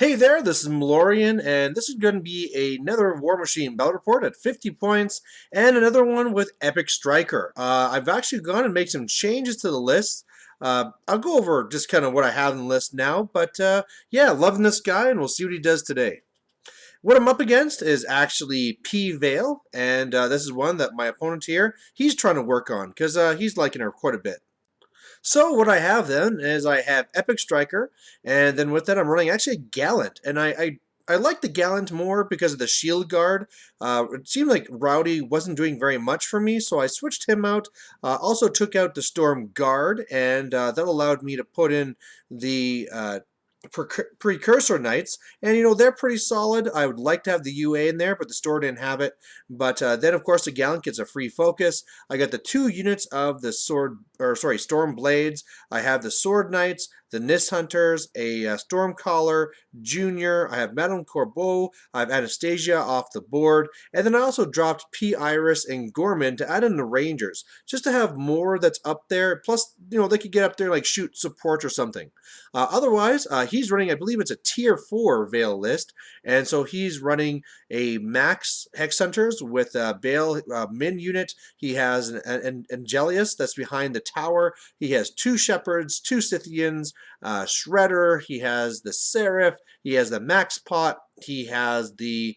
Hey there, this is Malorian, and this is going to be another War Machine Battle Report at 50 points, and another one with eStryker. I've actually gone and made some changes to the list. I'll go over just kind of what I have in the list now, but yeah, loving this guy, and we'll see what he does today. What I'm up against is actually Vayl, and this is one that my opponent here, he's trying to work on, because he's liking her quite a bit. So what I have then is I have eStryker, and then with that I'm running actually a Gallant, and I like the Gallant more because of the shield guard. It seemed like Rowdy wasn't doing very much for me, so I switched him out. Also took out the Storm Guard, and that allowed me to put in the precursor knights, and they're pretty solid. I would like to have the UA in there, but the store didn't have it. But then of course the Gallant gets a free focus. I got the 2 units of the storm blades. I have the sword knights, the Nis Hunters, a Storm Caller, Junior. I have Madame Corbeau. I have Anastasia off the board, and then I also dropped P. Iris and Gorman to add in the Rangers, just to have more that's up there. Plus, they could get up there like shoot support or something. Otherwise, he's running, I believe it's a tier 4 Vayl list, and so he's running a max Hex Hunters with Vayl min unit. He has an Angelius that's behind the tower. He has 2 Shepherds, 2 Scythians, Shredder. He has the Seraph. He has the Max Pot. He has the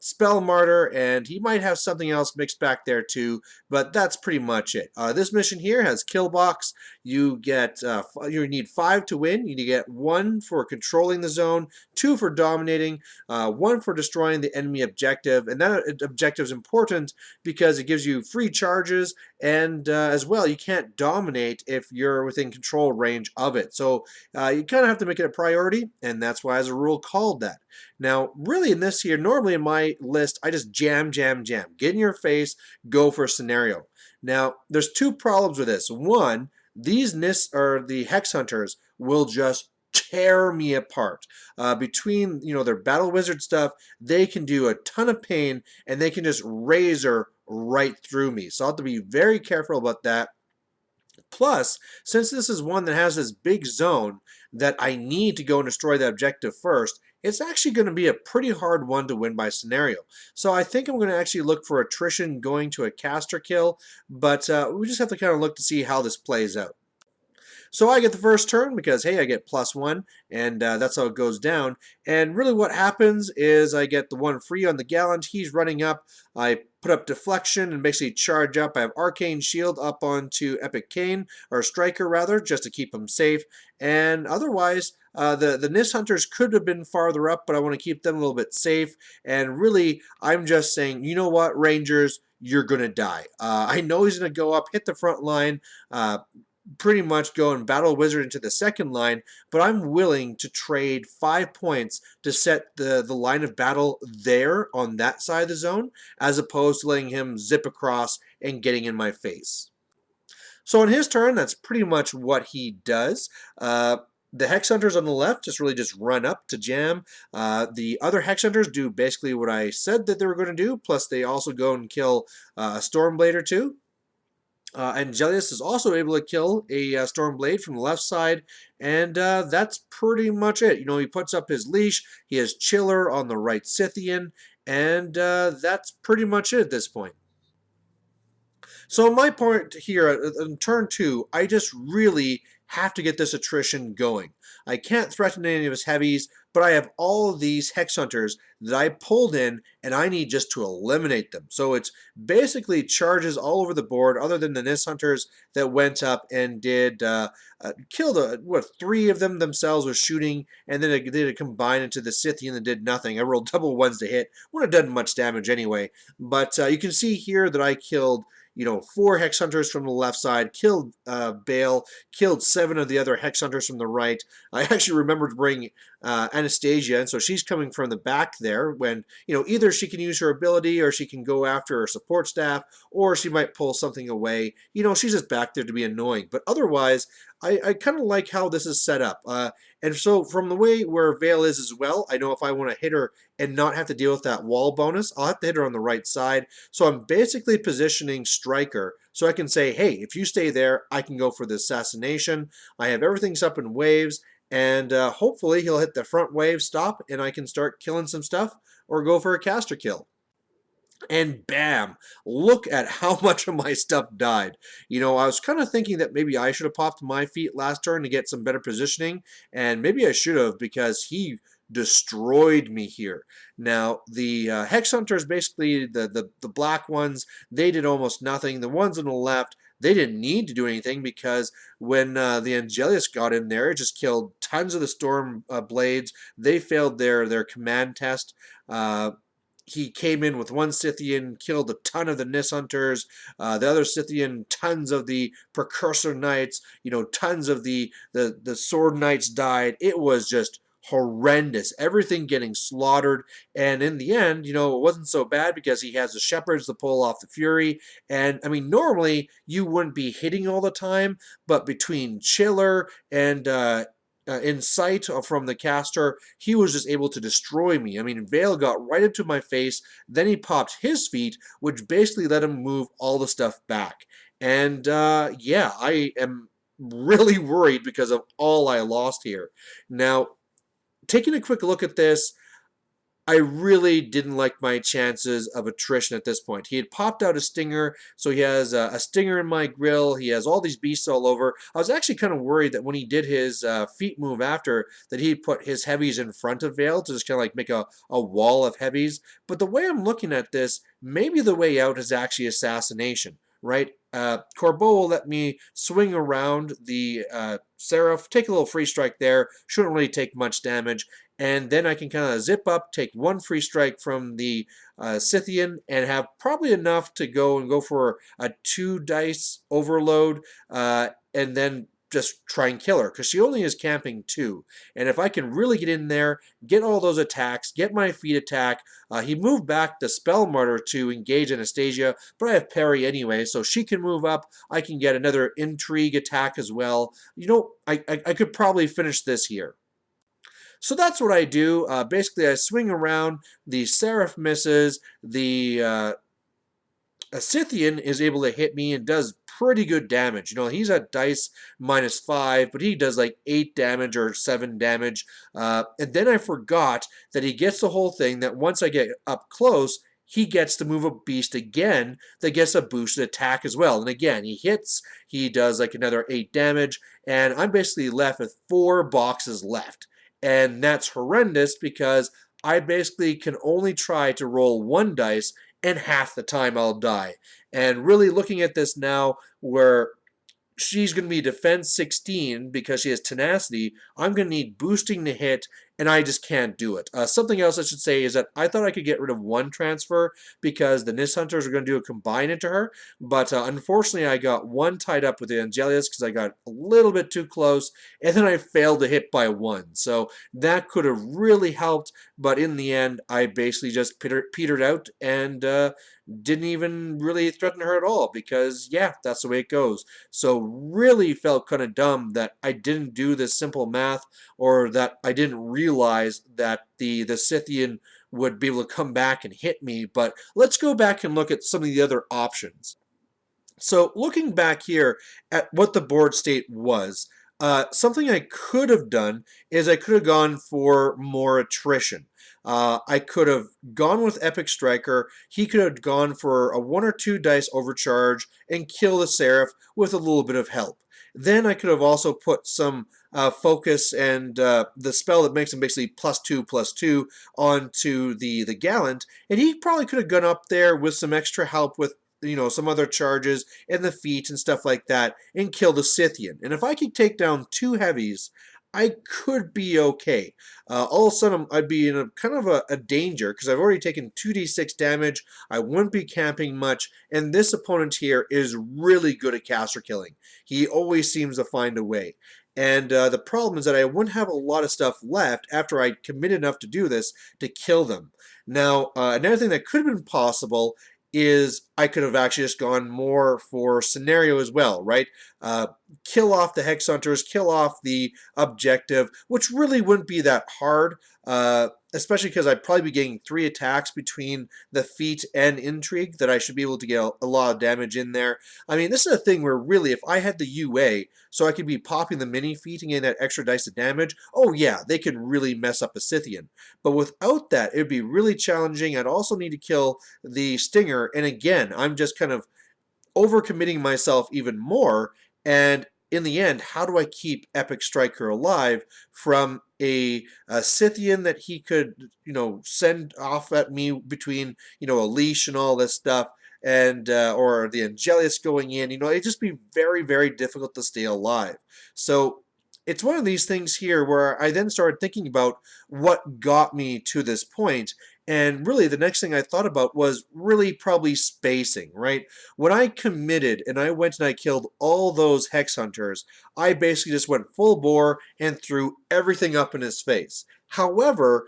Spell Martyr, and he might have something else mixed back there too, but that's pretty much it. This mission here has kill box. You get you need 5 to win. You need to get 1 for controlling the zone, 2 for dominating, 1 for destroying the enemy objective, and that objective is important because it gives you free charges, and as well you can't dominate if you're within control range of it. So you kind of have to make it a priority, and that's why as a rule called that. Now, really in this here, normally in my list, I just jam. Get in your face, go for a scenario. Now, there's 2 problems with this. One, these the Hex Hunters will just tear me apart. Between, their Battle Wizard stuff, they can do a ton of pain, and they can just razor right through me. So I'll have to be very careful about that. Plus, since this is one that has this big zone that I need to go and destroy the objective first, it's actually going to be a pretty hard one to win by scenario. So I think I'm going to actually look for attrition going to a caster kill, but we just have to kind of look to see how this plays out. So I get the first turn because, hey, I get +1, and that's how it goes down. And really what happens is I get the 1 free on the Gallant. He's running up. I put up Deflection and basically charge up. I have Arcane Shield up onto Epic Kane, or Striker rather, just to keep him safe. And otherwise, the Nis Hunters could have been farther up, but I want to keep them a little bit safe. And really, I'm just saying, you know what, Rangers, you're going to die. I know he's going to go up, hit the front line, pretty much go and Battle Wizard into the second line, but I'm willing to trade 5 points to set the line of battle there on that side of the zone, as opposed to letting him zip across and getting in my face. So on his turn, that's pretty much what he does. The Hex Hunters on the left just run up to jam. The other Hex Hunters do basically what I said that they were going to do, plus they also go and kill a Stormblade or 2. Angelius is also able to kill a Stormblade from the left side, and that's pretty much it. He puts up his leash, he has Chiller on the right Scythian, and that's pretty much it at this point. So my point here, in turn 2, I just really have to get this attrition going. I can't threaten any of his heavies, but I have all of these Hex Hunters that I pulled in, and I need just to eliminate them. So it's basically charges all over the board, other than the Nis Hunters that went up and did kill 3 of them themselves with shooting, and then they did a combine into the Scythian that did nothing. I rolled double 1s to hit. Wouldn't have done much damage anyway. But you can see here that I killed 4 Hex Hunters from the left side, killed Vayl, killed 7 of the other Hex Hunters from the right. I actually remembered to bring Anastasia, and so she's coming from the back there when, either she can use her ability, or she can go after her support staff, or she might pull something away. She's just back there to be annoying. But otherwise, I kind of like how this is set up. And so from the way where Vayl is as well, I know if I want to hit her and not have to deal with that wall bonus, I'll have to hit her on the right side. So I'm basically positioning Striker so I can say, hey, if you stay there, I can go for the assassination. I have everything's up in waves, and hopefully he'll hit the front wave stop and I can start killing some stuff or go for a caster kill. And bam, look at how much of my stuff died. You know, I was kind of thinking that maybe I should have popped my feet last turn to get some better positioning, and maybe I should have because he destroyed me here. Now, the Hex Hunters, basically the black ones, they did almost nothing. The ones on the left, they didn't need to do anything because when the Angelius got in there, it just killed tons of the Storm Blades. They failed their command test. He came in with one Scythian, killed a ton of the Nis Hunters, the other Scythian, tons of the Precursor Knights, you know, tons of the Sword Knights died. It was just horrendous. Everything getting slaughtered. And in the end, you know, it wasn't so bad because he has the Shepherds to pull off the Fury. And I mean, normally you wouldn't be hitting all the time, but between Chiller and Insight from the caster, he was just able to destroy me. I mean, Vayl got right into my face, then he popped his feet, which basically let him move all the stuff back. And yeah, I am really worried because of all I lost here. Now, taking a quick look at this, I really didn't like my chances of attrition at this point. He had popped out a stinger, so he has a stinger in my grill. He has all these beasts all over. I was actually kind of worried that when he did his feet move after, that he'd put his heavies in front of Vayl to just kind of like make a wall of heavies. But the way I'm looking at this, maybe the way out is actually assassination, right? Corbeau will let me swing around the Seraph, take a little free strike there, shouldn't really take much damage, and then I can kind of zip up, take one free strike from the Scythian, and have probably enough to go for a 2 dice overload, and then just try and kill her, because she only is camping 2. And if I can really get in there, get all those attacks, get my feet attack, he moved back the Spell Martyr to engage Anastasia, but I have parry anyway, so she can move up. I can get another intrigue attack as well. You know, I could probably finish this here. So that's what I do. Basically, I swing around. The Seraph misses. The Scythian is able to hit me and does pretty good damage. You know, he's at dice -5, but he does like 8 damage or 7 damage. And then I forgot that he gets the whole thing that once I get up close, he gets to move a beast again that gets a boosted attack as well. And again, he hits, he does like another 8 damage, and I'm basically left with 4 boxes left. And that's horrendous because I basically can only try to roll 1 dice, and half the time I'll die. And really looking at this now where she's going to be defense 16 because she has tenacity, I'm going to need boosting to hit, and I just can't do it. Something else I should say is that I thought I could get rid of 1 transfer because the Nis Hunters are going to do a combine into her, but unfortunately I got 1 tied up with the Angelius because I got a little bit too close, and then I failed to hit by 1. So that could have really helped, but in the end I basically just petered out and didn't even really threaten her at all because, yeah, that's the way it goes. So really felt kind of dumb that I didn't do this simple math, or that I didn't realize that the Scythian would be able to come back and hit me. But let's go back and look at some of the other options. So looking back here at what the board state was, something I could have done is I could have gone for more attrition. I could have gone with eStryker. He could have gone for a 1 or 2 dice overcharge and kill the Seraph with a little bit of help. Then I could have also put some focus and the spell that makes him basically +2/+2 onto the Gallant, and he probably could have gone up there with some extra help with, you know, some other charges and the feet and stuff like that and kill the Scythian. And if I could take down 2 heavies, I could be okay. All of a sudden, I'd be in a kind of a danger because I've already taken 2d6 damage. I wouldn't be camping much, and this opponent here is really good at caster killing. He always seems to find a way. And the problem is that I wouldn't have a lot of stuff left after I committed enough to do this to kill them. Now, another thing that could have been possible is I could have actually just gone more for scenario as well, right? Kill off the Hex Hunters, kill off the objective, which really wouldn't be that hard. Especially because I'd probably be getting 3 attacks between the feat and intrigue that I should be able to get a lot of damage in there. I mean, this is a thing where really, if I had the UA, so I could be popping the mini feat and getting that extra dice of damage, oh yeah, they can really mess up a Scythian. But without that, it would be really challenging. I'd also need to kill the Stinger, and again, I'm just kind of overcommitting myself even more. And in the end, how do I keep eStryker alive from a Scythian that he could, send off at me between, a leash and all this stuff, and or the Angelius going in, it'd just be very, very difficult to stay alive. So it's one of these things here where I then started thinking about what got me to this point. And really, the next thing I thought about was really probably spacing, right? When I committed and I went and I killed all those Hex Hunters, I basically just went full bore and threw everything up in his face. However,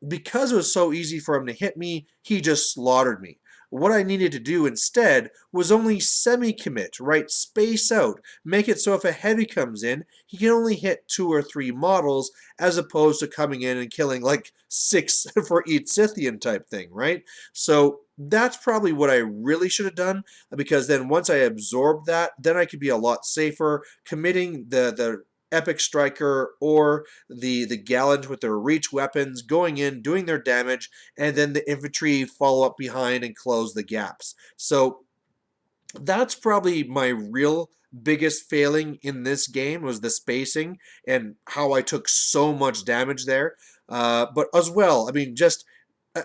because it was so easy for him to hit me, he just slaughtered me. What I needed to do instead was only semi-commit, right? Space out. Make it so if a heavy comes in, he can only hit 2 or 3 models as opposed to coming in and killing like 6 for each Scythian type thing, right? So that's probably what I really should have done, because then once I absorbed that, then I could be a lot safer committing the eStryker or the Gallant with their reach weapons, going in, doing their damage, and then the infantry follow up behind and close the gaps. So that's probably my real biggest failing in this game, was the spacing and how I took so much damage there. But as well, I mean, just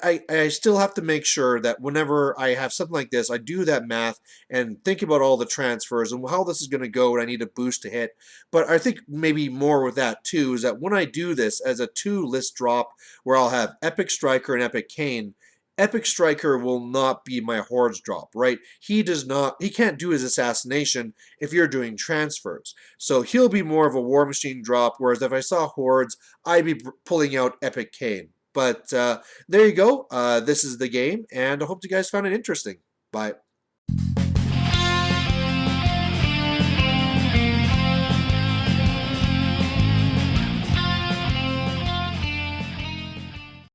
I still have to make sure that whenever I have something like this, I do that math and think about all the transfers and how this is going to go and I need a boost to hit. But I think maybe more with that too is that when I do this as a 2 list drop where I'll have eStryker and Epic Cane, eStryker will not be my hordes drop, right? He can't do his assassination if you're doing transfers. So he'll be more of a war machine drop, whereas if I saw hordes, I'd be pulling out Epic Cane. But there you go. This is the game, and I hope you guys found it interesting. Bye.